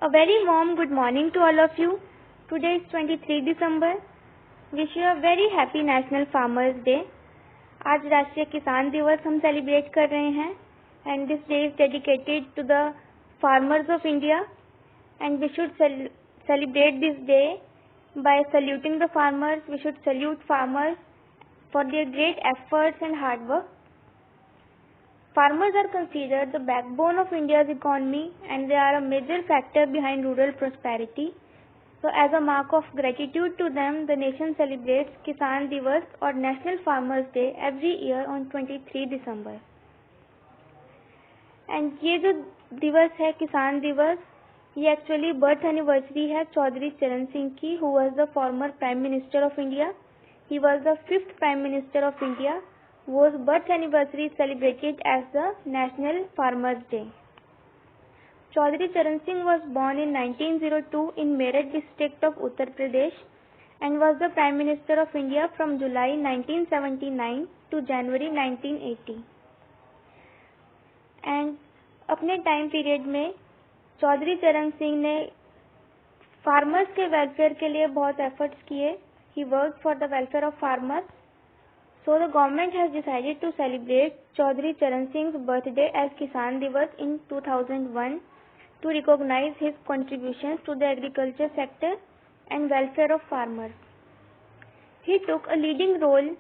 A very warm good morning to all of you. Today is 23 December. Wish you a very happy National Farmers Day. आज राष्ट्रीय किसान दिवस हम celebrate कर रहे हैं and this day is dedicated to the farmers of India and we should celebrate this day by saluting the farmers. We should salute farmers for their great efforts and hard work. Farmers are considered the backbone of India's economy and they are a major factor behind rural prosperity. So as a mark of gratitude to them, the nation celebrates Kisan Divas or National Farmers Day every year on 23 December. And ये जो दिवस है किसान दिवस, ये actually birth anniversary है चौधरी चरण सिंह की, who was the former Prime Minister of India. He was the 5th Prime Minister of India, whose birth anniversary is celebrated as the National Farmers Day. Chaudhary Charan Singh was born in 1902 in Meerut district of Uttar Pradesh and was the Prime Minister of India from July 1979 to January 1980. And अपने time period में चौधरी चरण सिंह ने farmers के welfare के लिए बहुत efforts किए. He worked for the welfare of farmers. So the government has decided to celebrate Chaudhary Charan Singh's birthday as Kisan Divas in 2001 to recognize his contributions to the agriculture sector and welfare of farmers. He took a leading role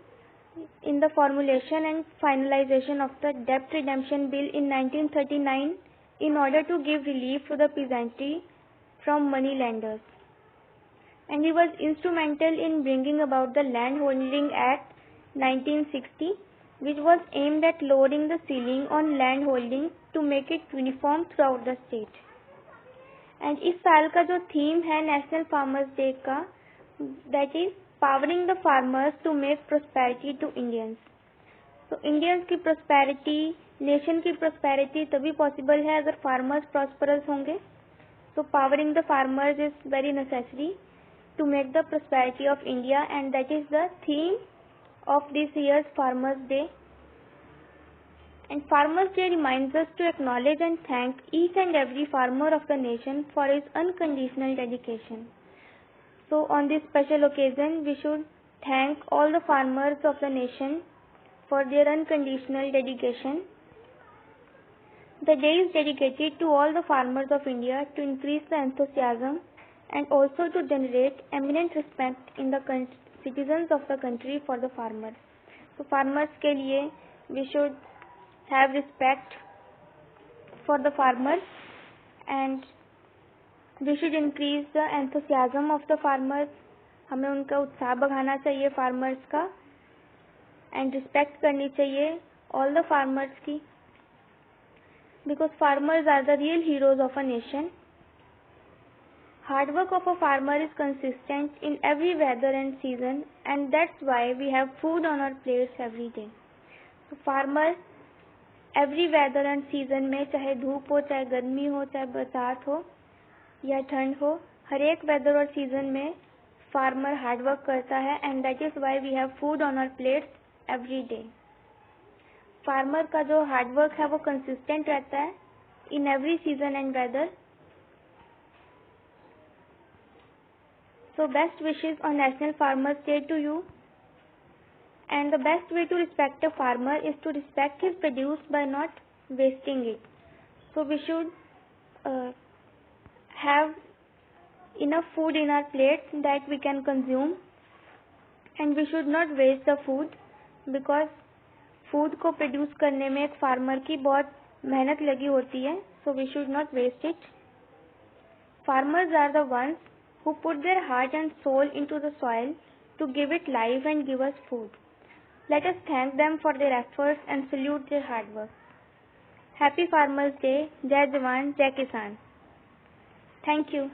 in the formulation and finalization of the Debt Redemption Bill in 1939 in order to give relief to the peasantry from money lenders. And he was instrumental in bringing about the Landholding Act 1960, which was aimed at lowering the ceiling on land holding to make it uniform throughout the state. And इस साल का जो theme है national farmers day का, that is powering the farmers to make prosperity to Indians. तो Indians की prosperity, nation की prosperity तभी पॉसिबल है अगर फार्मर्स prosperous होंगे. So powering the farmers is very necessary to make the prosperity of India, and that is the theme of this year's Farmers Day. And Farmers Day reminds us to acknowledge and thank each and every farmer of the nation for his unconditional dedication. So on this special occasion, we should thank all the farmers of the nation for their unconditional dedication. The day is dedicated to all the farmers of India to increase the enthusiasm and also to generate eminent respect in the citizens of the country for the farmers. So farmers के लिए we should have respect for the farmers and we should increase the enthusiasm of the farmers. हमें उनका उत्साह बढ़ाना चाहिए farmers का and respect करनी चाहिए all the farmers की, because farmers are the real heroes of a nation. Hard work of a farmer is consistent in every weather and season, and that's why we have food on our plates every day. So farmers every weather and season में, चाहे धूप हो, चाहे गर्मी हो, चाहे बरसात हो या ठंड हो, हर एक वेदर और सीजन में फार्मर हार्ड वर्क करता है and that is why we have food on our plates every day. Farmer का जो हार्ड वर्क है वो कंसिस्टेंट रहता है in every season and weather. So best wishes on National Farmers Day to you. And the best way to respect a farmer is to respect his produce by not wasting it. So we should have enough food in our plates that we can consume, and we should not waste the food because food को produce करने में एक farmer की बहुत मेहनत लगी होती है. So we should not waste it. Farmers are the ones who put their heart and soul into the soil to give it life and give us food. Let us thank them for their efforts and salute their hard work. Happy Farmers Day. Jai Jawan, Jai Kisan. Thank you.